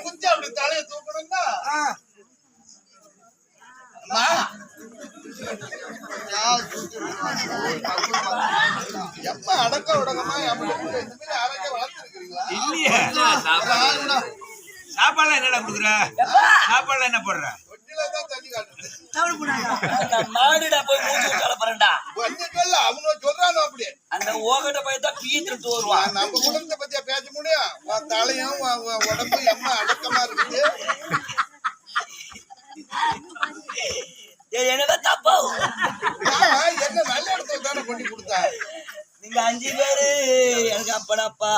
குச்சி அப்படி தலையை தூக்கணும்னா எப்ப அடக்க உடகமா இந்த மாதிரி ஆரோக்கிய வளர்த்துருக்கீங்களா? இல்லையா? சாப்பாடுலாம் என்னடா கொடுக்குற? சாப்பாடுலாம் என்ன போடுற? மாடுடா போய் மூச்சு கலப்பறா அவங்க சொல்றாங்க அப்படி அந்த ஓகட்ட போய் தான் பீத்துட்டு வருவான். நம்ம குடும்பத்தை பத்தியா பேச முடியும்? உன் தலையும் உடம்பு எம்ம அடக்கமா இருக்குது. என்னதான் தப்பா என்ன நல்ல இடத்துல தானே கொண்டு கொடுத்தா? நீங்க 5 பேரு எனக்கு அப்பனப்பா.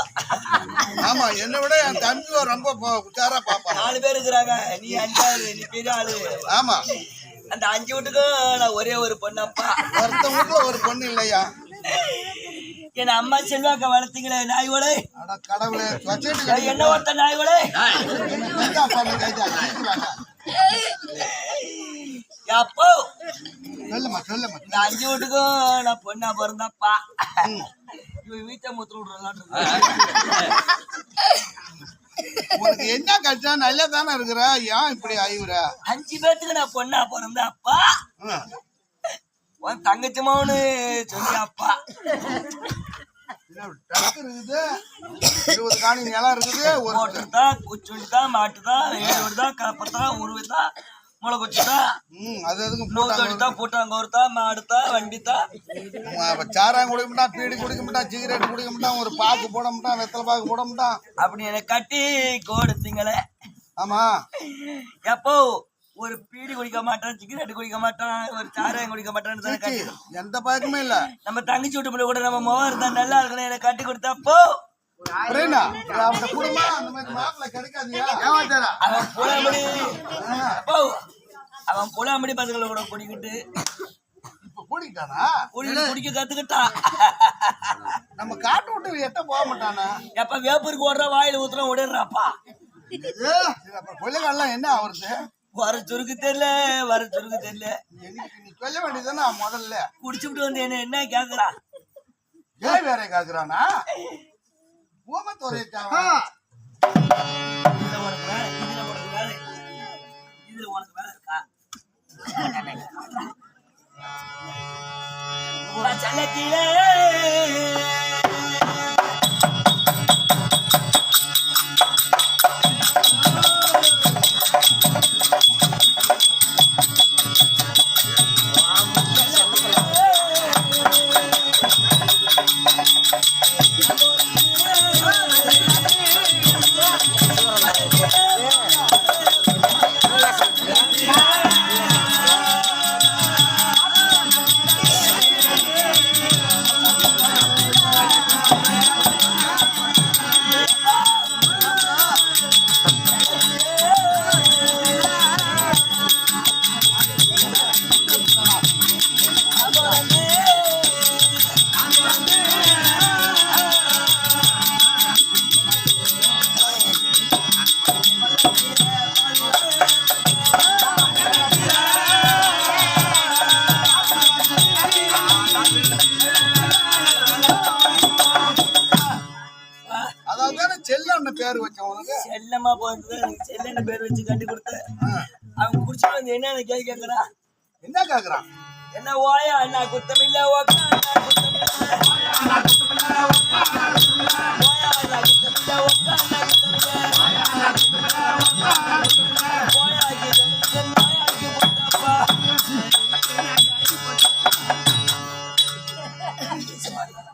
ஆமா, என்னை விட என் தம்பி ரொம்ப உச்சாரா பாப்பா. 4 பேர் இருக்கிறாங்க, நீ 5ஆவது, நீ பெரிய ஆளு. ஆமா, அந்த 5 வீட்டுக்கும் நான் ஒரே ஒரு பொண்ணப்பா. ஒருத்த வீட்டுல ஒரு பொண்ணு இல்லையா? என் அம்மா செல்வாக்க வளர்த்தீங்களே நாய்வோட. கடவுளே, என்ன ஒருத்த நாய்வோட அப்போ சொல்லுமா சொல்லுமா. இந்த 5 வீட்டுக்கும் நான் பொண்ணா பிறந்தப்பா. வீட்டை முத்து விடுறான். உனக்கு என்ன கஷ்டம்? நல்லா தானே இருக்கிற, ஏன் இப்படி ஆயுற? 5 பேத்துக்கு நான் பொண்ணா பிறந்தப்பா. உன் தங்கச்சி மவனு சொல்லியாப்பா. இருக்குது 20 காணி நிலம் இருக்குது. ஓட்டுதான், குச்சுதான், மாட்டுதான், ஏழுதான், கலப்பத்தான், உருவிதான், முளை குச்சுதான், அது பூட்டாங்க ஒருத்தான், மாடுதான், வண்டிதான். சாராயம் குடிக்க மாட்டான், பீடி குடிக்க மாட்டான், சிகரெட் குடிக்க மாட்டான், ஒரு பாக்கு போட மாட்டான், வெத்தலை பாக்கு போட மாட்டான். அப்படி என்னை கட்டி கொடுத்தீங்களே. ஆமா, எப்போ ஒரு பீடி குடிக்க மாட்டான், சிகரெட் குடிக்க மாட்டான், ஒரு சாராயம் குடிக்க மாட்டான்னு எந்த பழக்கமே இல்ல. நம்ம தங்கச்சி வீட்டு பிள்ளை கூட நம்ம முகம் இருந்தா நல்லா இருக்கணும். என்னை கட்டி கொடுத்தப்போ அவன் புலாமடி பசங்களை கூட குடிக்கிட்டு குடிக்க கத்துக்கிட்டான். நம்ம காட்டு விட்டு எட்ட போக மாட்டானா? எப்ப வேப்பருக்கு ஓடுற வாயில ஊத்துறோம் ஓடிடுறாப்பா. கொள்ளைகாலாம் என்ன அவருக்கு வர சுருக்கு தெரியல, வர சுருக்கு தெரியல. நீ சொல்ல வேண்டியதுதானே முதல்ல. குடிச்சுட்டு வந்து என்ன கேக்குறான்? ஏன் வேற கேக்குறானா? இதுல உனக்கு வேலை இருக்கா? சல்லத்திலே செல்லமா போறது எனக்கு செல்லன்னு பேர் வச்சு கட்டி கொடுத்த அவன் குடிச்சிட்டு வந்து என்ன கேட்கறான் என்ன கேக்குறான்? என்ன ஓயா அண்ணா குத்தமில்ல ஓக்கா அண்ணா குத்தமில்ல ஓயா அண்ணா குத்தமில்ல ஓக்கா அண்ணா குத்தமில்ல ஓயாக்கி நாயாக்கி போட்டாப்பா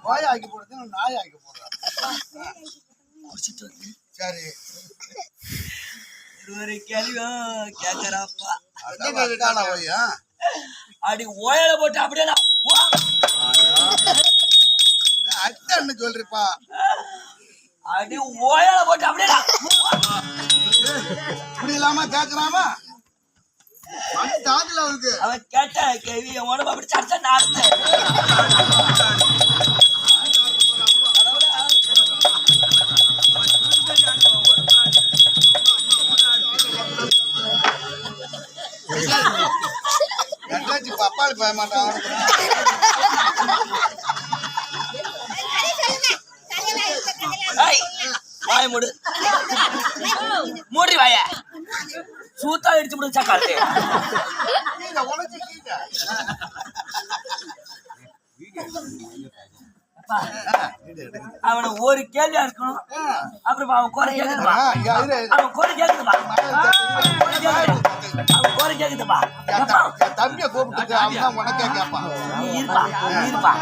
வாய் ஆக்கி போடுறது நாய் ஆக்கி போடுறான். குடிச்சிட்டு வந்து சரி ஒரு கேள்வியோ கேட்கறாப்பா என்ன கேட்டானா ஓய்யா? அடி ஓயால போட்டு அப்படியே அட்டன்னு சொல்றிப்பா. அடி ஓயால போட்டு அப்படியே இப்படி இல்லாம கேக்குறாமா? தாதுல அவருக்கு அவன் கேட்ட கேள்வி என் உடம்பு அப்படி சர்ச்சை நாடுது பப்பாளி போய மாட்டான். வாய மூடு மூடி வாய சூத்தா அடிச்சு முடிச்சா காலத்து அவனை ஒரு கேள்வியா இருக்கணும். அப்புறம் அவன் குறை கேக்குதுப்பா அவன் குறை கேக்குதுப்பா அவன் குறை கேக்குதுப்பா தம்பிய கூப்பிட்டு அவன் தான் உனக்கே கேட்பான். நீ இருப்பா இருப்பா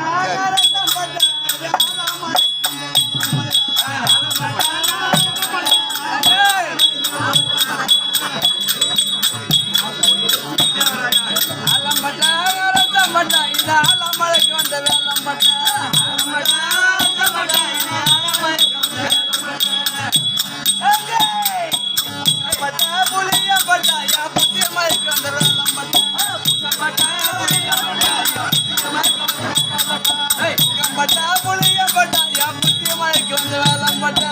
மழைக்கு வந்த வேலம் பட்டா புளிய பட்டா யா புத்தி மழைக்கு வந்த வேலம் பட்டா புளிய பட்டா யா புத்தி மழைக்கு வந்த வேலம் பட்டா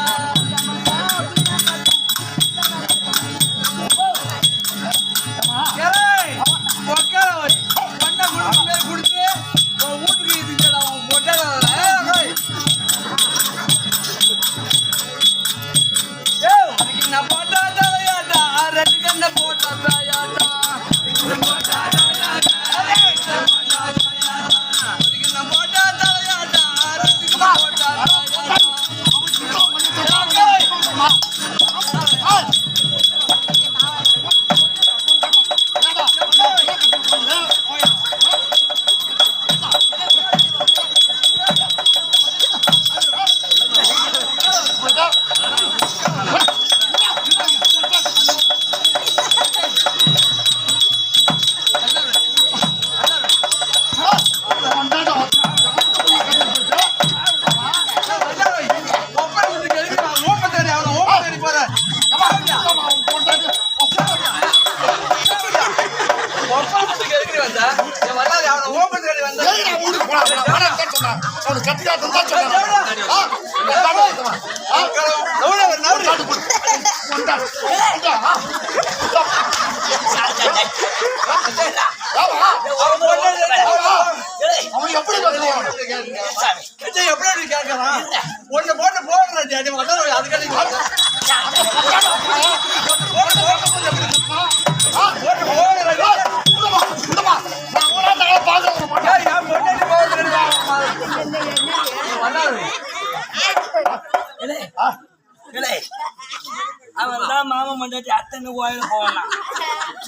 அவன் தான் மாமா மண்டாட்டி அத்தனை கோயில போவானா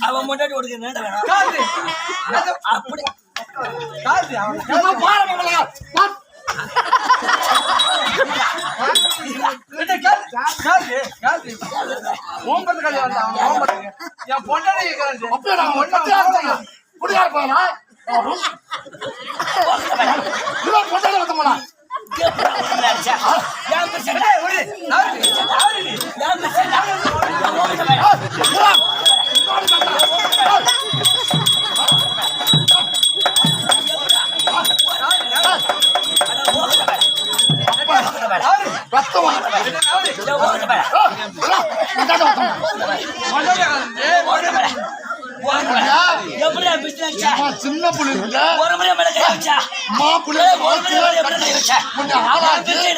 அவன் மண்டாட்டி உனக்கு என்ன வேணும் அப்படி எப்படியா பிடிச்சா சின்ன புள்ளி ஒரு மணி மேல கை வச்சா மா புள்ளி ஒரு மணி மேல எப்படி கை வச்சா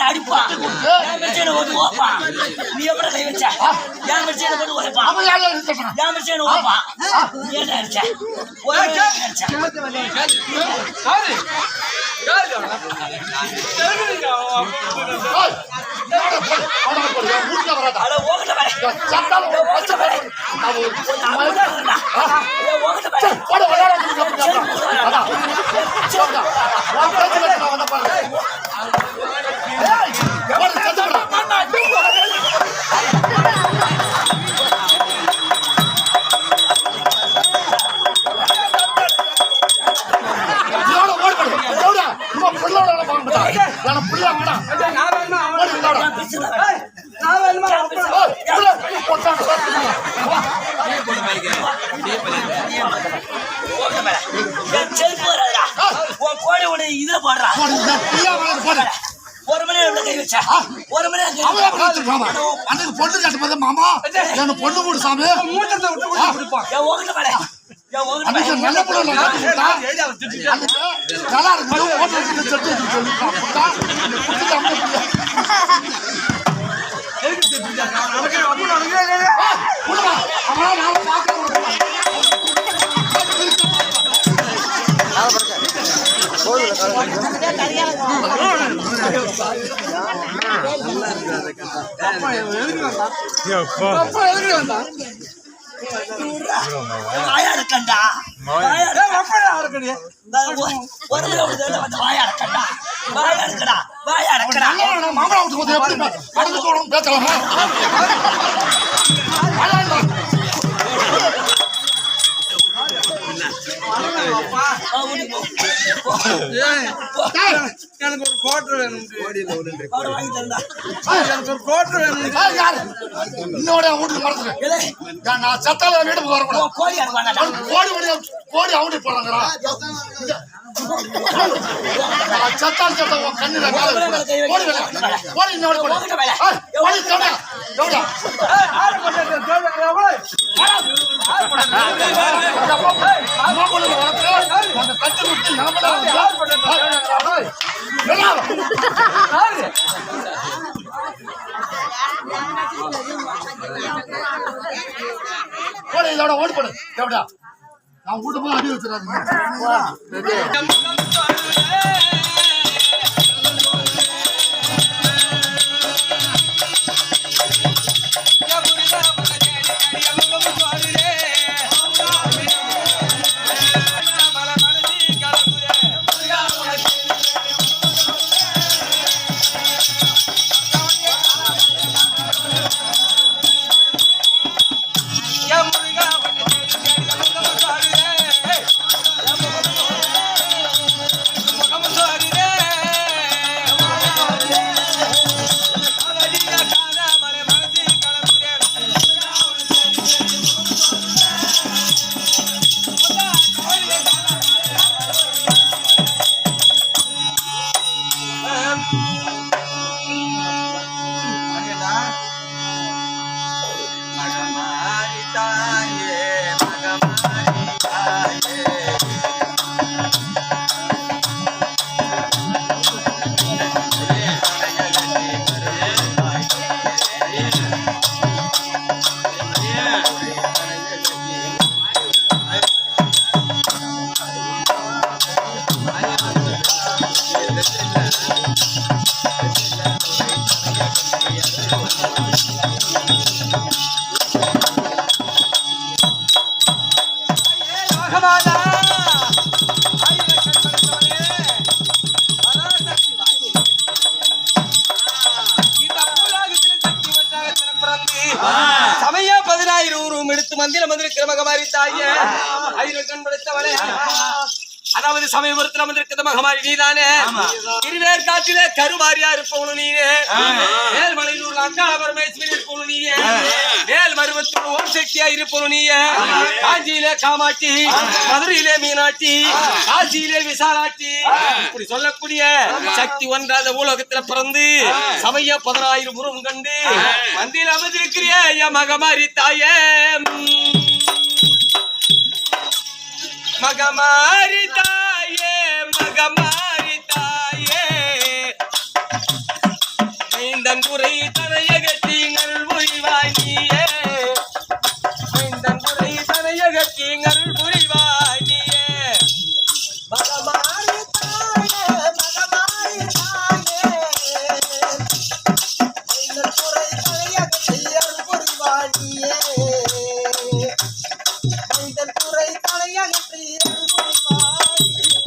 அடிப்பா என் மிச்சனை ஓட்டு ஓப்பா நீ எப்படி கை வச்சா என் மிச்சனை போட்டு ஓப்பா என் மிச்சனை ஓப்பா நீ என்ன அடிச்சா ஒரு அடிச்சா இதை போடுறா ஒரு மணி கை வச்சா ஒரு மணி பொண்ணு கட்டும்போது மாமா எனக்கு பொண்ணு கொடு சாமி நல்ல பொண்ணு நல்லா வாயாடக்கண்டா வாயாடக்கடா வாயாடக்கடா மாமலா விட்டு எப்படி அடுத்து போகணும் பேசலாமா எனக்கு ஒரு கோட்டர் வேணும் எனக்கு ஒரு கோட்டர் வேணும் இன்னோட வீட்டுக்கு மறந்துடு நான் சத்தால வீட்டுக்கு வரக்கூடாது கோடி அவனி போறாங்கடா சத்தால் சத்தா கண்ணு கோடி கோடி இன்னோட கோடி இதோட ஓடி போடு எப்படா நான் வீட்டு போய் அடி வச்சிடாதீங்க சமய 10,000 ரூம் எடுத்து மந்திர மந்திர மகமாரி தாயே ஐயர் கண் படைத்தவளே அதாவது சமயபுரத்தில் வந்திருக்கிற மகமாரி நீதானே இருவேர் காட்டிலே கருமாரியா இருப்பவனு நீனே மேல்மலையூர் அங்காள பரமேஸ்வரி இருப்பவனு நீயே மேல் மருவத்தூர் ஓம் சக்தியா இருப்பவனு நீயே காஞ்சியிலே காமாட்சி மதுரையிலே மீனாட்சி காஞ்சியிலே விசாலாட்சி இப்படி சொல்லக்கூடிய சக்தி ஒன்றாத உலகத்துல பிறந்து சமய 10,000 உருவம் கண்டு மந்தியில் அமர்ந்திருக்கிறிய மகமாரி தாயே மகமாரி தாயே மகமாரி தாயே மைந்தன் குறை தனையகத்தி அருள் புரிவாய் நீயே மைந்தன் குறை தனையகத்தி அருள் புரிவாய் நீயே மகமாரி தாயே மகமாரி தாயே இந்த குறை தலையகத்தி அருள் புரிவாய் நீயே இந்த குறை தலையகத்தி அருள் புரிவாய் நீயே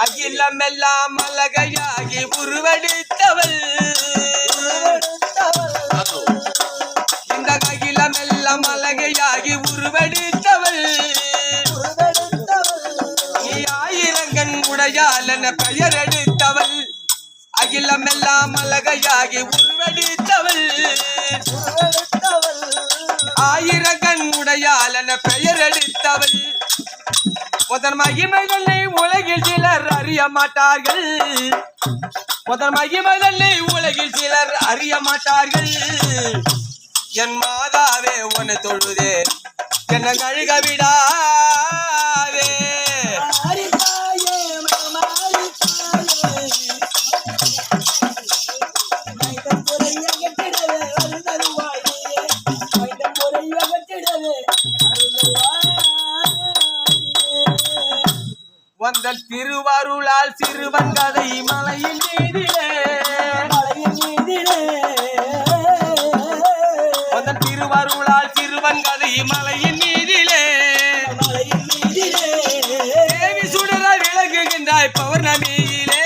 அகிலமெல்லாம் அழகையாகி உருவெடுத்தவள் இந்த அகிலமெல்லாம் அழகையாகி உருவெடுத்தவள் நீ ஆயிரங்கண் உடையாளன பெயர் எடுத்தவள் அகிலமெல்லாம் அழகையாகி உருவெடுத்தவள் ஆயிரங்கண் உடையாளன பெயர் எடுத்தவள் முதன் மகிமைகளை உலகில் சிலர் அறிய மாட்டார்கள் முதன் மகிமைகளை உலகில் சிலர் அறிய மாட்டார்கள் என் மாதாவே உன்னை தொழுதே என்ன கழுக விடாதே வந்தல் திருவருளால் சிறுவன் கதை மலையின் மீதிலே வந்தல் திருவருளால் சிறுவன் கதை மலையின் மீதிலே தேவி சுடர விளங்குகின்றாய் பௌர்ணமியிலே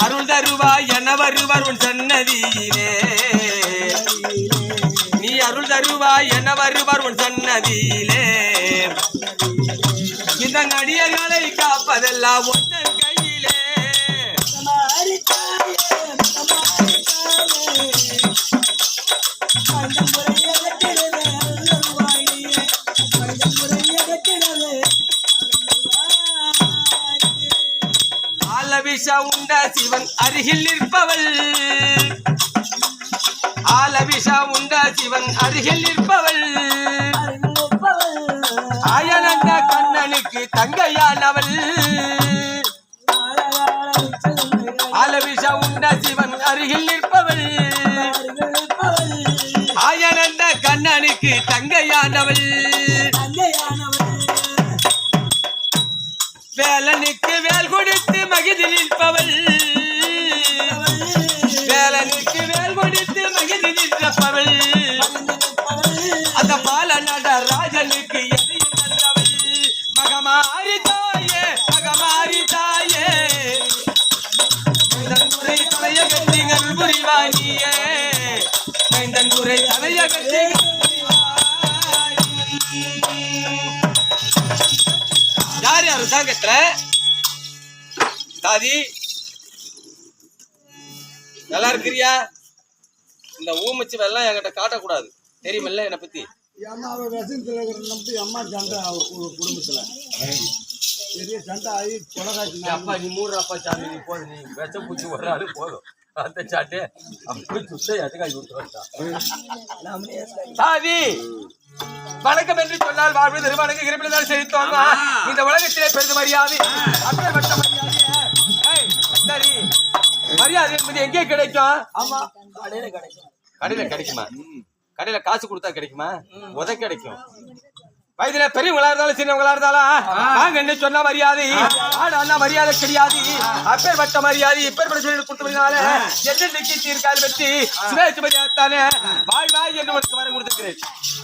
அருள் தருவாய் என வருவர் உன் சன்னதியிலே நீ அருள் தருவாய் என வருவர் உன் சன்னதியிலே இந்த நடிகர்களை காப்பதெல்லாம் ஒன்றன் கையிலே ஆலவிஷா உண்ட சிவன் அருகில் நிற்பவள் ஆலவிஷா உண்ட சிவன் அருகில் நிற்பவள் ஆயனந்த கண்ணனுக்கு தங்கையானவள் ஆலவிஷா உண்ட சிவன் அருகில் நிற்பவள் ஆயனந்த கண்ணனுக்கு தங்கையானவள் வேலனுக்கு வேல் கொடுத்து மகிழ்ந்து நிற்பவள் வேலனுக்கு வேல் கொடுத்து மகிழ்ந்து நிற்பவள் அந்த பால நடராஜனுக்கு எதையும் தந்தவள் மகமாரி தாயே மகமாரி தாயே மைந்தன் குறை தலையகத்தி அருள் புரிவாய் நீயே மைந்தன் குறை தலையகத்தி யார் யாரு சாங்கத்துல சாதி நல்லா இருக்கிறியா இந்த ஊமச்சு வெள்ளம் என்கிட்ட காட்டக்கூடாது தெரியுமில்ல என்னை பத்தி அம்மாவை விஷத்துல நம்பி அம்மா சண்டை அவர் குடும்பத்துல பெரிய சண்டை ஆகி கொலகாட்சி அப்பா நீ மூணு அப்பா சாமி நீ போது நீ விஷ பூச்சி ஒரு ஆளு போதும் அந்த சாட்டே அப்படி சுத்த எதுக்காக விட்டு சாதி வணக்கம் என்று சொன்னால் வாழ்வு நிறுவனங்க இருப்பில்தான் செலுத்துவாங்க இந்த உலகத்திலே பெருது மரியாதை அப்பேற்பட்ட மரியாதை சரி மரியாதை என்பது எங்கே கிடைக்கும் ஆமா கடையில கிடைக்கும் கடையில கிடைக்குமா கடையில காசு கொடுத்தா கிடைக்குமா உத கிடைக்கும் வயதுல பெரியவங்களா இருந்தாலும் சின்னவங்களா இருந்தாலும் நாங்க என்ன சொன்ன மரியாதை ஆனா மரியாதை கிடையாது அப்பேற்பட்ட மரியாதை இப்பேற்பட்ட சொல்லி கொடுத்ததுனால என்னைக்கு தீர்க்காது வச்சு சுரேஷ் மரியாதைத்தானே வாய் வாய் என்று உனக்கு வர கொடுத்துருக்கிறேன்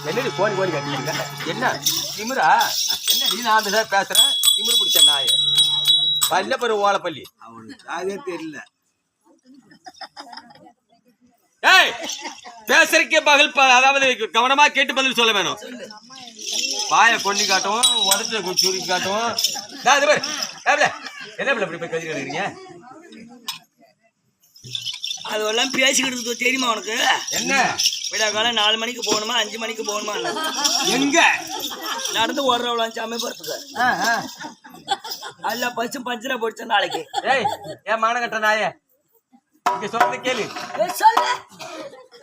என்னடி கோரி கோரி கட்டிங்க என்ன திமிரா என்ன நீ நான் பேசுறேன் திமிரு பிடிச்ச நாய பல்ல பெரு ஓலப்பள்ளி அதே தெரியல ஏய் பேசுறதுக்கே பகல் அதாவது கவனமா கேட்டு பதில் சொல்ல வேணும் பாய கொண்டு காட்டும் உடச்ச சுருக்கி காட்டும் என்ன இப்படி போய் கதி கட்டுறீங்க அதெல்லாம் பேசிக்கிட்டு தெரியுமா உனக்கு என்ன விடா காலம் 4 மணிக்கு போகணுமா 5 மணிக்கு போகணுமா எங்க நடந்து ஓடுறவள சமைப்பறதுக்கு அல்ல பச்சு பஞ்சரை போடுச்ச நாளைக்கு ஏய் ஏன் மான கட்ட நாயே இங்க சொல்றது கேளு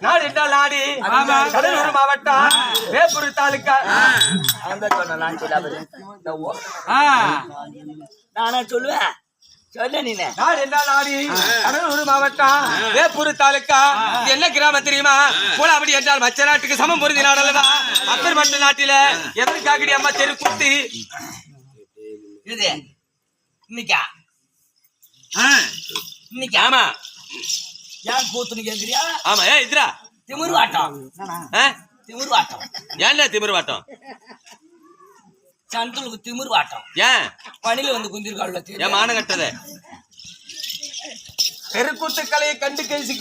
நாடு என்றால் நாடி கடலூர் மாவட்டம் வேப்பூர் தாலுக்கா நான் சொல்லாது நானா சொல்லுவேன் சொல்ல நீனே. நாடு என்றால் நாடி கடலூர் மாவட்டம் வேப்பூர் தாலுக்கா. இது என்ன கிராமம் தெரியுமா? பூலாபடி என்றால் மச்ச நாட்டுக்கு சமம் பொருந்தி நாடல்லவா? அப்பேற்பட்ட நாட்டில எதற்காகடி அம்மா தெருக்கூத்து இது இன்னைக்கா இன்னைக்கு? ஆமா ஏன் கூத்துன்னு கேக்குறியா? ஆமா. ஏ இந்திரா திமிரு வாட்டம் திமிரு வாட்டம் ஏன்டா திமிரு வாட்டம்? சந்தலுக்கு திமிரு வாட்டம். ஏன் பணியில வந்து குந்திருக்காள் ஏன் மானம் கட்டத? தெருக்கூத்துக்களையை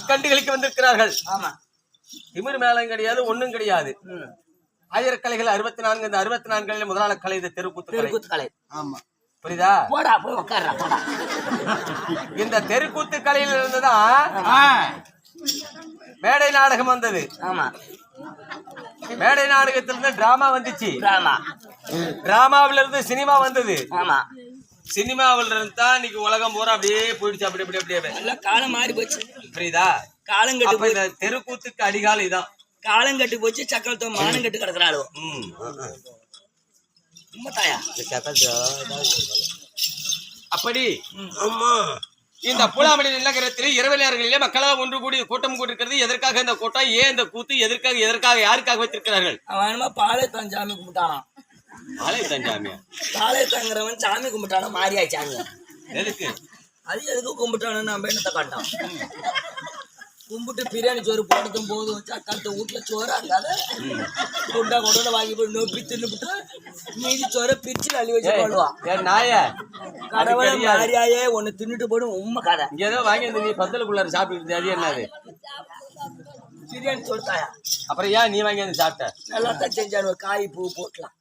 கண்டுகளிக்க வந்திருக்கிறார்கள். ஆமா. திமிர் மேலம் கிடையாது, ஒண்ணும் கிடையாது. ஆயிரக்கலைகள் 64. இந்த 64 முதலாள கலை இந்த தெருக்கூத்து கலை. ஆமா, புரியுதா? போடா போய் உட்கார்றா போடா. இந்த தெருக்கூத்து கலையில இருந்துதான் மேடை நாடகம் வந்தது. ஆமா. மேடை நாடகத்துல இருந்து டிராமா வந்துச்சு. டிராமாவில இருந்து சினிமா வந்தது. ஆமா. சினிமாவில இருந்து தான் இன்னைக்கு உலகம் பூரா அப்படியே போயிடுச்சு. அப்படி அப்படி அப்படியே எல்லாம் காலம் மாறி போச்சு. புரியுதா? காலங்கட்டு போய் இந்த தெருக்கூத்துக்கு அடிகால இதான். காலங்கட்டு போச்சு. சக்கரத்தோ மானம் கட்டு கிடக்குறாளோ. உண்மைத்தாயா? அப்படி இந்த பூலாமணி நகரத்தில் இரவு நேரங்களிலே மக்களால் ஒன்று கூடி கூட்டம் கூட்டிருக்கிறது. எதற்காக இந்த கூட்டம்? ஏன் இந்த கூத்து? எதற்காக யாருக்காக வைத்திருக்கிறார்கள்? அவன் பாளையத்தான் சாமி கும்பிட்டானா? பாளையத்தான் சாமியா? பாளையத்தாங்கிறவன் சாமி கும்பிட்டானா? மாரியா சாமி எதுக்கு? அது எதுக்கு கும்பிட்டானு நம்ம என்னத்தை காட்டான்? கும்பிட்டு பிரியாணி சோறு போட்டதும் போது வச்சா கத்த வீட்டுல சோறு அங்காத குண்டா கொண்டு வாங்கி போய் நோப்பி தின்னுபிட்டு மீதி சோறை பிரிச்சு அள்ளி வச்சு போடுவான். நாய கடவுளை மாரியாயே ஒன்னு தின்னுட்டு போடும். உண்மை கதை. இங்க ஏதோ வாங்கி வந்து நீ பந்தலுக்குள்ளார சாப்பிட்டு அது என்னது? பிரியாணி சோறு தாயா? அப்புறம் ஏன் நீ வாங்கி வந்து சாப்பிட்ட? நல்லா தச்செஞ்சாரு காய் பூ போட்டலாம்.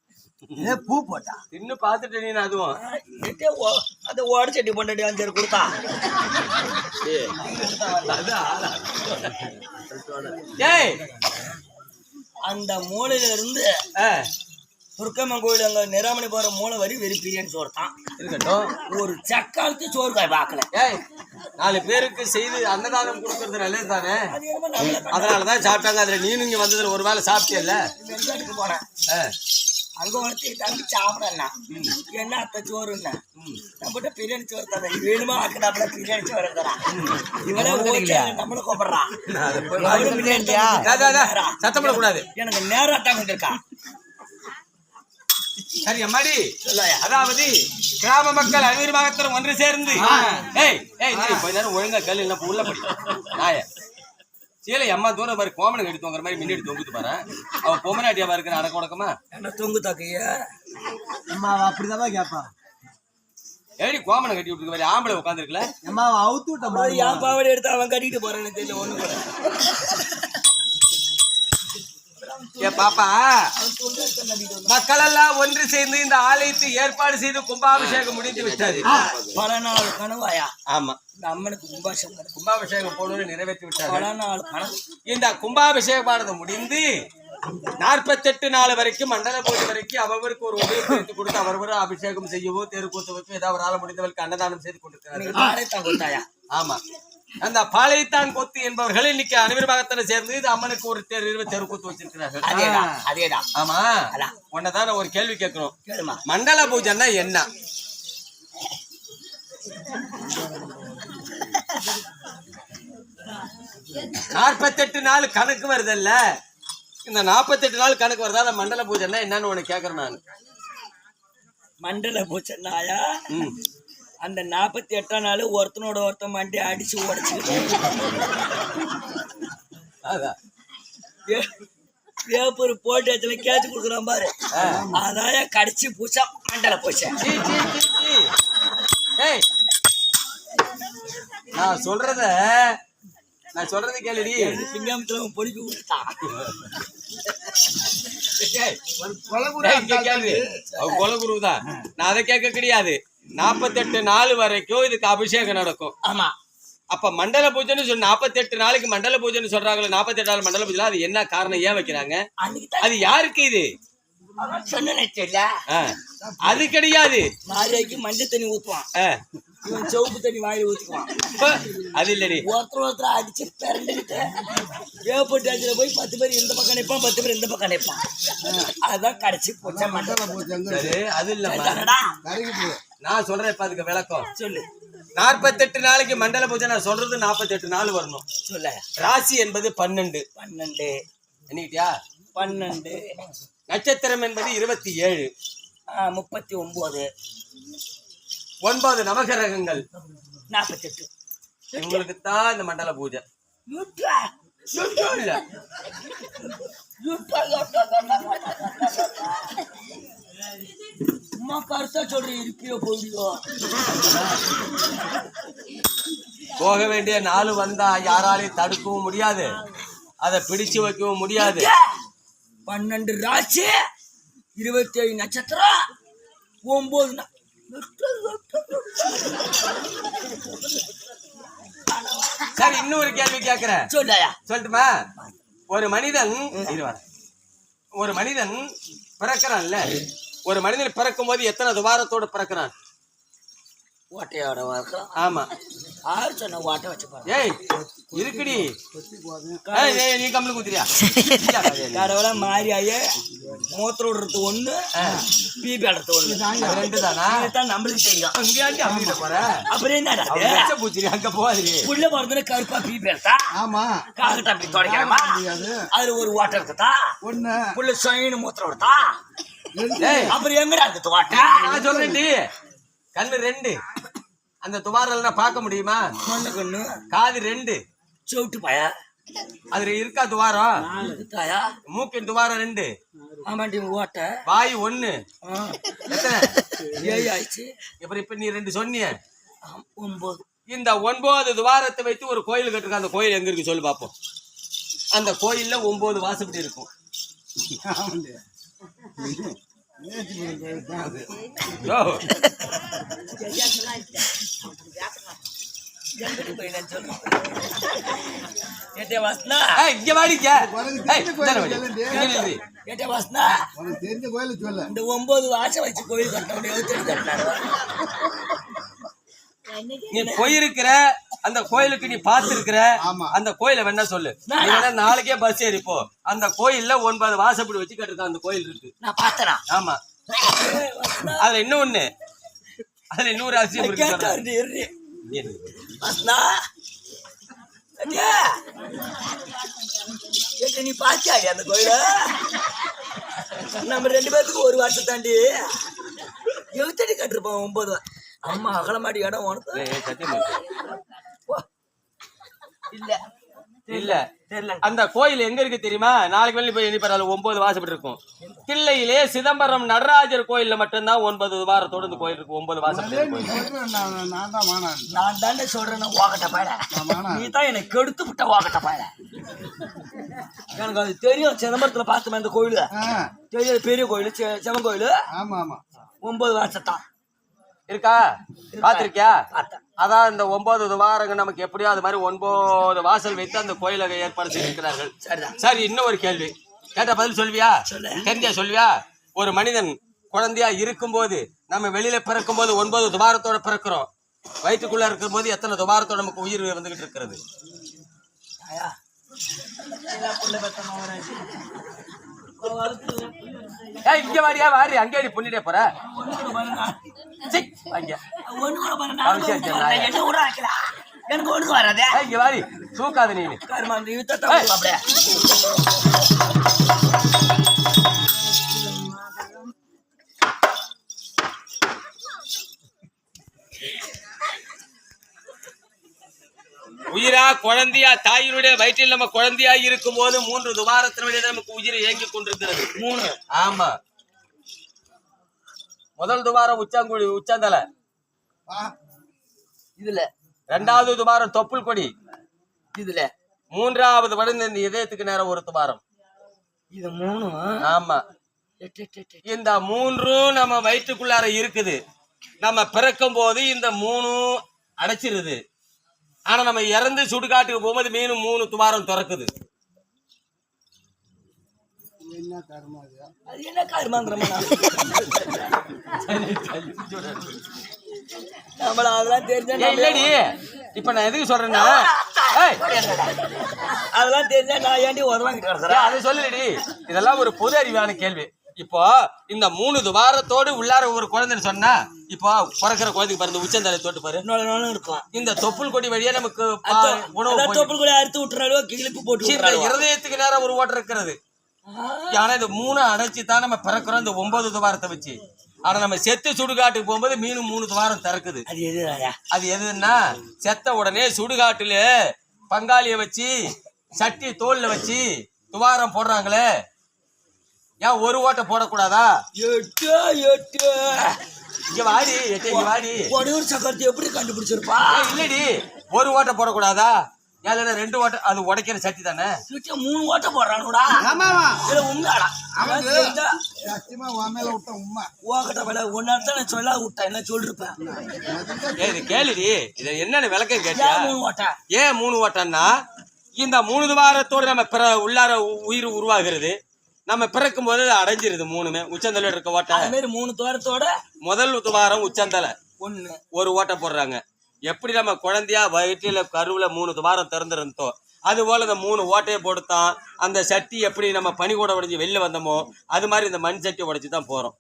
பூ போட்டா தின்னு பாத்துட்டு நீ அதுவும் அந்த ஓடச்சட்டி பொண்டாட்டி 5 கொடுத்தா அந்த மூலையில இருந்து துர்க்கம்மன் கோயில் அங்க நிராமணி போற மூளை வரி வெறும் பிரியாணி சோறு தான் இருக்கட்டும். ஒரு சக்காலத்து சோறு காய் பார்க்கல. 4 பேருக்கு செய்து அன்னதானம் கொடுக்கறது நல்லது தானே? அதனாலதான் சாப்பிட்டாங்க. அதுல நீனும் இங்க வந்ததுல ஒரு வேளை சாப்பிட்டியல்ல? வெங்காட்டுக்கு போனேன். அங்க வந்து தம்பி சாப்பிடண்ணா என்ன அத்தை சோறுண்ணா நம்மகிட்ட பிரியாணி சோறு தானே வேணுமா ஆக்கினாப்புல பிரியாணி சோறு இருக்கிறா இவளே நம்மள கூப்பிடுறா சத்தம் போடக்கூடாது. எனக்கு நேரம் தான் கொண்டிருக்கா. சரி அம்மாடி, அதாவது கிராம மக்கள் அனைவருமாகத்தரும் ஒன்று சேர்ந்து கொஞ்ச நேரம் ஒழுங்கா கல் என்ன உள்ள படி நாய சீலை அம்மா தூரம் பாரு கோமனை கட்டி தூங்குற மாதிரி முன்னாடி தொங்குத்து பாரு. அவ பொம்மநாட்டியாவா இருக்கிற அடக்க உடக்கமா என்ன தொங்கு தாக்கைய அம்மா அப்படிதான் கேப்பா. ஏடி கோமனை கட்டி விட்டு மாதிரி ஆம்பளை உட்காந்துருக்கல அம்மா அவுத்து விட்ட என் பாவடை எடுத்து அவன் கட்டிட்டு போறான்னு தெரியல. ஒண்ணு கூட ஏ பாப்பா, மக்கள் எல்லாம் ஒன்று சேர்ந்து இந்த ஆலயத்தை ஏற்பாடு செய்து கும்பாபிஷேகம் முடிந்து விட்டது. பல நாள் கனவாயா? ஆமா, இந்த அம்மனுக்கு கும்பாபிஷேகம் போடுவது நிறைவேற்றி விட்டார். பல நாள் கனவு. இந்த கும்பாபிஷேகமானது முடிந்து 48 நாள் வரைக்கும் மண்டல பூஜை வரைக்கும் அவருக்கு ஒரு உதவி பிரித்து கொடுத்து அவர் அபிஷேகம் செய்யவோ தெருக்கூத்தவோ ஏதாவது ஒரு ஆள் முடிந்தவருக்கு அன்னதானம் செய்து கொண்டிருக்கிறார். ஆமா, அந்த பாளையத்தான் கொத்து என்பவர்கள் இன்னைக்கு அனைவருமாகத்தான சேர்ந்து இது அம்மனுக்கு ஒரு தெருக்கூத்து வச்சிருக்கிறார்கள். அதேதான். ஆமா, உன்னதான் ஒரு கேள்வி கேட்கணும். மண்டல பூஜைன்னா என்ன? நாற்பத்தெட்டு நாள் கணக்கு வருதல்ல, இந்த 48 நாள் கணக்கு வருதா? அந்த மண்டல பூஜைன்னா என்னன்னு உனக்கு கேக்குறேன் நான். மண்டல பூஜைன்னாயா அந்த 48ஆம் நாள் ஒருத்தனோட ஒருத்தன் மண்டி அடிச்சு உடைச்சுக்கிட்டு வேப்பூர் போட்டு கேட்டு கொடுக்குறான் பாரு. அதாய கடிச்சு பூச்சா மண்டல பூச்சை. நான் சொல்றது கேளுடி. சிங்கத்துல பொடிக்கு கொடுத்தான் கொலகுருதான். நான் அதை கேட்க கிடையாது. 48 நாள் வரைக்கும் இதுக்கு அபிஷேகம் நடக்கும். ஆமா. அப்ப மண்டல பூஜைன்னு சொல்லி 48 நாளைக்கு மண்டல பூஜைன்னு சொல்றாங்களே, 48 நாள் மண்டல பூஜை, அது என்ன காரணம்? ஏன் வைக்கிறாங்க? அது யாருக்கு? இது சொன்ன அது கிடையாது. மாரியாய்க்கு மஞ்சள் தண்ணி ஊத்துவான். இவன் செவுப்பு தண்ணி வாயில ஊத்திக்குவான். அது இல்லடி ஒருத்தர் அடிச்சு பிறண்டுக்கிட்டு வேப்பட்டு அடிச்சுல போய் 10 பேர் இந்த பக்கம் நிற்பான், 10 பேர் இந்த பக்கம் நிற்பான். அதுதான் கடைசி போச்சா மண்டல பூச்சி எங்க சரி அது இல்லம்மா கருகிட்டு நான் சொல்றேன் இப்ப அதுக்கு விளக்கம் சொல்லு. 48 நாளைக்கு மண்டல பூஜை நான் சொல்றது 48 நாள் வரணும். சொல்ல. ராசி என்பது 12 12 12 நட்சத்திரம் என்பது 27 39 9 நவகிரகங்கள் 48. இவங்களுக்கு தான் இந்த மண்டல பூஜை யுட்டா இல்ல யுட்டா அம்மா கருத்தா சொல்றேன் இருப்பியோ போலியோ போக வேண்டிய நாள் வந்தா யாராலையும் தடுக்கவும் முடியாது, அதை பிடிச்சு வைக்கவும் முடியாது. 12 ராசி 27 நட்சத்திரம் 9 சரி இன்னொரு கேள்வி கேட்கிறேன் சொல்லையா. சொல்லட்டுமா? ஒரு மனிதன் பிறக்கிறான்ல, ஒரு மனிதன் பிறக்கும் போது எத்தனை துவாரத்தோடு பிறக்கிறான்? ஓட்டையோட வர்க்கம். ஆமா. ஆறு சொன்ன ஓட்டை வச்சு பாரு. ஏய் இருக்குடி நீ கம்முனு குத்துறியா? கடவுள மாறியாயே மூத்திர விடுறது 1 பீபி அடறது 1 2 தானா? இதுதான் நம்மளுக்கு தெரியும். அங்கேயாண்டி அம்மிட்ட போற அப்புறம் என்னடா பூச்சிரி அங்க போகாதீங்க. புள்ள பிறந்தன கருப்பா பீபி எடுத்தா ஆமா காகட்ட அப்படி தொடக்கிறமா அதுல ஒரு ஓட்டை இருக்குதா ஒண்ணு புள்ள சொயின்னு மூத்திர விடுதா அப்புறம் எங்கடா இருக்குது ஓட்டை? நான் சொல்றேன்டி கண்ணு 2 அந்த துவாரல்னா பார்க்க முடியுமா? கண்ணு காது 2 செவிட்டு பாயா அதுல இருக்கா துவாரம்? 4 தாயா மூக்கின் துவாரம் 2 ஆமாண்டி ஓட்டை வாய் 1 எத்தனை 7 ஆயிடுச்சு. இப்ப நீ 2 சொன்னிய 9. இந்த 9 துவாரத்தை வைத்து ஒரு கோயில் கட்டிருக்க. அந்த கோயில் எங்க இருக்கு சொல்லு பாப்போம். அந்த கோயில்ல 9 வாசப்படி இருக்கும். இங்க வாடிக்க தெரிஞ்ச கோயில சொல்ல இந்த 9 வாசம் வச்சு கோயில் கட்டினாரு. நீ போயிருக்கிற அந்த கோயிலுக்கு நீ பாத்துருக்கிற அந்த கோயில வேணா சொல்லு. நீ வேணா நாளைக்கே பஸ் ஏறிப்போ. அந்த கோயில்ல 9 வாசப்படி வச்சு கட்டிருக்க அந்த கோயில் இருக்கு. நான் பார்த்தேனா? ஆமா. அதுல இன்னொன்னு, அதுல இன்னொரு அதிசயம் இருக்கு. நீ பாத்தியா அந்த கோயில? நம்ம 2 பேருக்கு ஒரு வருஷம் தாண்டி எழுத்தடி கட்டிருப்போம் 9. அம்மா அகலமாடி இடம் உனக்கு இல்ல இல்ல தெரியல. அந்த கோயில் எங்க இருக்கு தெரியுமா? நாளைக்கு வெளியே போய் எண்ணிப்பாரு. 9 வாசப்படி இருக்கும். தில்லையிலே சிதம்பரம் நடராஜர் கோயில்ல மட்டும்தான் 9 வாரத்தோட இந்த கோயில் இருக்கு. 9 வாசப்படி. நான் தானே சொல்றேன் ஓகட்ட பாயல. நீ தான் எனக்கு கெடுத்து விட்ட ஓகட்ட பாயல. எனக்கு அது தெரியும். சிதம்பரத்துல பார்த்தோம் அந்த கோயிலு தெரியும். பெரிய கோயில் சிவன் கோயிலு. ஆமா ஆமா 9 வருஷத்தான் இருக்கா? பாத்திருக்கியா? அதான் இந்த 9 துவாரங்க நமக்கு எப்படியோ அது மாதிரி 9 வாசல் வைத்து அந்த கோயிலை ஏற்பாடு செய்திருக்கிறார்கள். சரி இன்னும் ஒரு கேள்வி கேட்ட பதில் சொல்வியா? தெரிஞ்சா சொல்வியா? ஒரு மனிதன் குழந்தையா இருக்கும் போது நம்ம வெளியில பிறக்கும் போது 9 துவாரத்தோட பிறக்கிறோம். வயிற்றுக்குள்ள இருக்கும் போது எத்தனை துவாரத்தோட நமக்கு உயிர் வந்துகிட்டு இருக்கிறது? இங்க வாடியா வாரி அங்கே பொண்ணிட்டே போற எனக்கு ஒண்ணு வராதே. இங்க வாரி தூக்காத நீ. உயிரா குழந்தையா தாயினுடைய வயிற்றில் நம்ம குழந்தையா இருக்கும் போது 3 துவாரத்தினுடைய நமக்கு உயிர் இயங்கி கொண்டிருக்கிறது. 3. ஆமா. முதல் துவாரம் உச்சாங்குழி உச்சாந்தலை இதுல. 2வது துவாரம் தொப்புள் கொடி இதுல. 3வது வடந்து இந்த இதயத்துக்கு நேரம் ஒரு துவாரம். இது 3. ஆமா. இந்த 3 நம்ம வயிற்றுக்குள்ளார இருக்குது. நம்ம பிறக்கும் போது இந்த 3 அடைச்சிருது. ஆனா நம்ம இறந்து சுடுகாட்டுக்கு போகும்போது மீனும் 3 துவாரம் திறக்குது. அது என்ன கர்மாங்கிற நம்மள அதெல்லாம் தெரிஞ்சா ஏய், இல்லடி இப்ப நான் எதுக்கு சொல்றேன்னா ஏய், அதெல்லாம் தெரிஞ்சா நான் ஏன்டி உதவாங்கிட்டு வரேன். அதை சொல்லலடி. இதெல்லாம் ஒரு பொது அறிவான கேள்வி. இப்போ இந்த 3 துவாரத்தோடு உள்ளார ஒரு குழந்தைன்னு சொன்னா, இப்போ பிறக்கிற குழந்தைக்கு பிறந்த உச்சந்தலை தோட்டு பாரு இருக்கும். இந்த தொப்புள் கொடி வழியா நமக்கு உணவு தொப்புள் கொடி அறுத்து விட்டுறாலோ கிழிப்பு போட்டு இந்த இருதயத்துக்கு நேரம் ஒரு ஓட்டம் இருக்கிறது. ஆனா இந்த 3 அடைச்சு தான் நம்ம பிறக்கிறோம் இந்த 9 துவாரத்தை வச்சு. ஆனா நம்ம செத்து சுடுகாட்டுக்கு போகும்போது மீனும் 3 துவாரம் திறக்குது. அது எதுன்னா செத்த உடனே சுடுகாட்டுல பங்காளிய வச்சு சட்டி தோல்ல வச்சு துவாரம் போடுறாங்களே, ஏன் ஒரு ஓட்டை போடக்கூடாதா? இங்க வாடி, இங்க வாடி. கொடியூர் சக்கரத்தை எப்படி கண்டுபிடிச்சிருப்பா? இல்லடி, ஒரு ஓட்டை போடக்கூடாதா? ஏன் 2 ஓட்டை? அது உடைக்கிற சட்டி தானே. 3 ஓட்டை போடுறானுடா. ஆமாவா உண்மையாடா? சத்தியமா உன் மேல விட்ட உண்மை. ஓகட்ட வேலை ஒன்னாத்தான் நான் சொல்ல விட்டேன், என்ன சொல்லிருப்பேன். இது கேளுடி, இது என்னன்னு விளக்கம் கேட்டியா? 3 ஓட்டை. ஏன் 3 ஓட்டம்னா இந்த 3 துவாரத்தோடு நம்ம உள்ளார உயிர் உருவாகிறது. நம்ம பிறக்கும் போது அடைஞ்சிருது 3மே. உச்சந்தலை இருக்க ஓட்டை அது மாதிரி 3 துவாரத்தோட முதல் துவாரம் உச்சந்தலை 1 ஒரு ஓட்டை போடுறாங்க. எப்படி நம்ம குழந்தையா வயிற்றுல கருவுல 3 துவாரம் திறந்துருந்தோம், அது போல இந்த 3 ஓட்டையை போட்டுத்தான் அந்த சட்டி எப்படி நம்ம பனி கூட உடைஞ்சு வெளில வந்தோமோ அது மாதிரி இந்த மண் சட்டி உடைச்சு தான் போறோம்.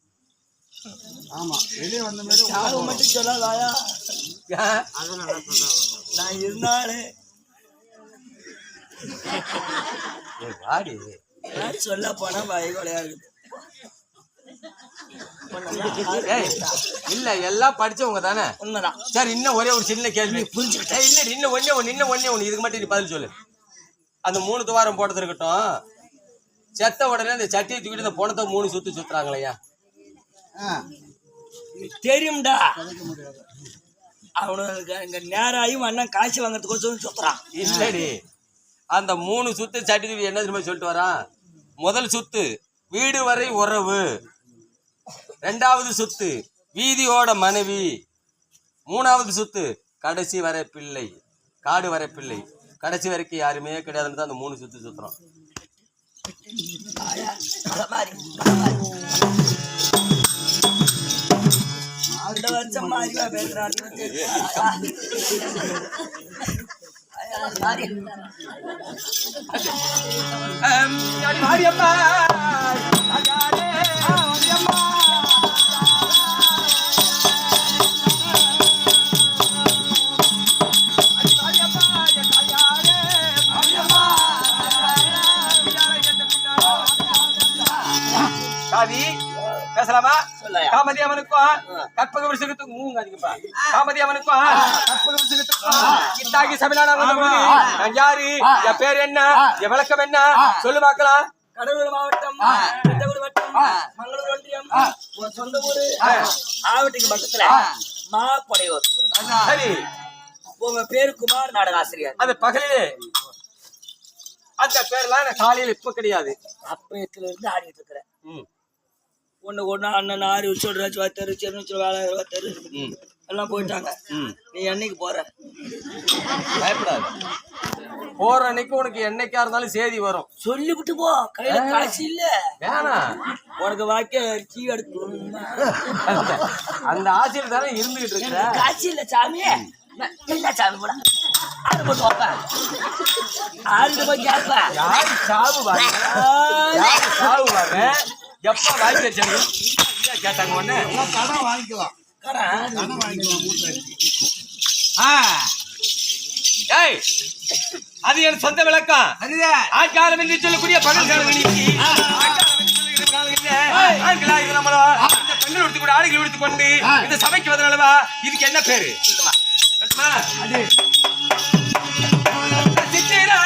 ஆமா, வெளியே வந்த மாதிரி மட்டும் சொல்லாதாயா? நான் இருந்தாலே வாடி சொல்ல போனா வயகொலையாகுது. இல்ல எல்லாம் படிச்சவங்க தானே. உண்மைதான். சரி, இன்னும் ஒரே ஒரு சின்ன கேள்வி புரிஞ்சுக்கிட்டேன். இல்ல இன்னும் ஒண்ணே இதுக்கு மட்டும் நீ பதில் சொல்லு. அந்த 3 துவாரம் போட்டது இருக்கட்டும், செத்த உடனே அந்த சட்டியை தூக்கிட்டு இந்த பணத்தை 3 சுத்து சுத்துறாங்களையா? தெரியும்டா. அவனுக்கு இங்க நேராயும் அண்ணன் காய்ச்சி வாங்கறதுக்கு சுத்துறான். இல்லடி, அந்த 3 சுத்து சட்டி தூக்கி என்ன திரும்ப சொல்லிட்டு வரான்? முதல் சுத்து வீடு வரை உறவு, 2வது சுத்து வீதியோட மனைவி, 3வது சுத்து கடைசி வரை பிள்ளை, காடு வரை பிள்ளை, கடைசி வரைக்கும் யாருமே கிடையாதுன்னு தான் அந்த 3 சுத்து சுத்துறோம். வருஷம் மாறிவா பேசுறான். பேசலாமா? காமதி அவனுக்கும் கற்பக விருஷத்துக்கும் காமதி அவனுக்கும் கற்பக விருஷத்துக்கும் இத்தாகி சபையிலான நான் யாரு, என் பேர் என்ன, என் விளக்கம் என்ன சொல்லு பார்க்கலாம். கடலூர் மாவட்டம் வட்டம் மங்களூர் ஒன்றியம் சொந்த ஊரு ஆவட்டிக்கு பக்கத்துல மாப்படையூர். சரி, உங்க பேரு குமார், நாடகாசிரியர். அது பகலிலே அந்த பேர்லாம் எனக்கு காலையில் இப்ப கிடையாது, அப்பயத்துல இருந்து ஆடிட்டு இருக்கிறேன். ஒண்ணு அண்ணன் 6 சொல்றாச்சு வாத்தாரு, செருச்சு வேலை வாத்தாரு எல்லாம் போயிட்டாங்க. நீ என்னைக்கு போற? பயப்படாது, போற அன்னைக்கு உனக்கு என்னைக்கா இருந்தாலும் செய்தி வரும். சொல்லிவிட்டு போ, கையில காசு இல்ல வேணாம், உனக்கு வாக்கிய அரிசி எடுத்து அந்த ஆசையில் தானே இருந்துகிட்டு இருக்க. காசு இல்ல சாமி, இல்ல சாமி கூட ஆடு போட்டு வைப்பேன், ஆடு போய் கேட்பேன். யாரு சாவுவாங்க, யாரு சாவுவாங்க, எப்ப வாங்கி வச்சாங்க கேட்டாங்க உடனே கடன் வாங்கிக்கலாம், கடன் வாங்கிக்கலாம் மூட்டை. ஏய், அது என் சொந்த விளக்கம். ஆட்காலம் என்று சொல்லக்கூடிய பகல் காலம் பெண்கள் உடுத்து கூட ஆடைகள் உடுத்துக் கொண்டு இந்த சபைக்கு வந்தனவா, இதுக்கு என்ன பேரு? சித்திரா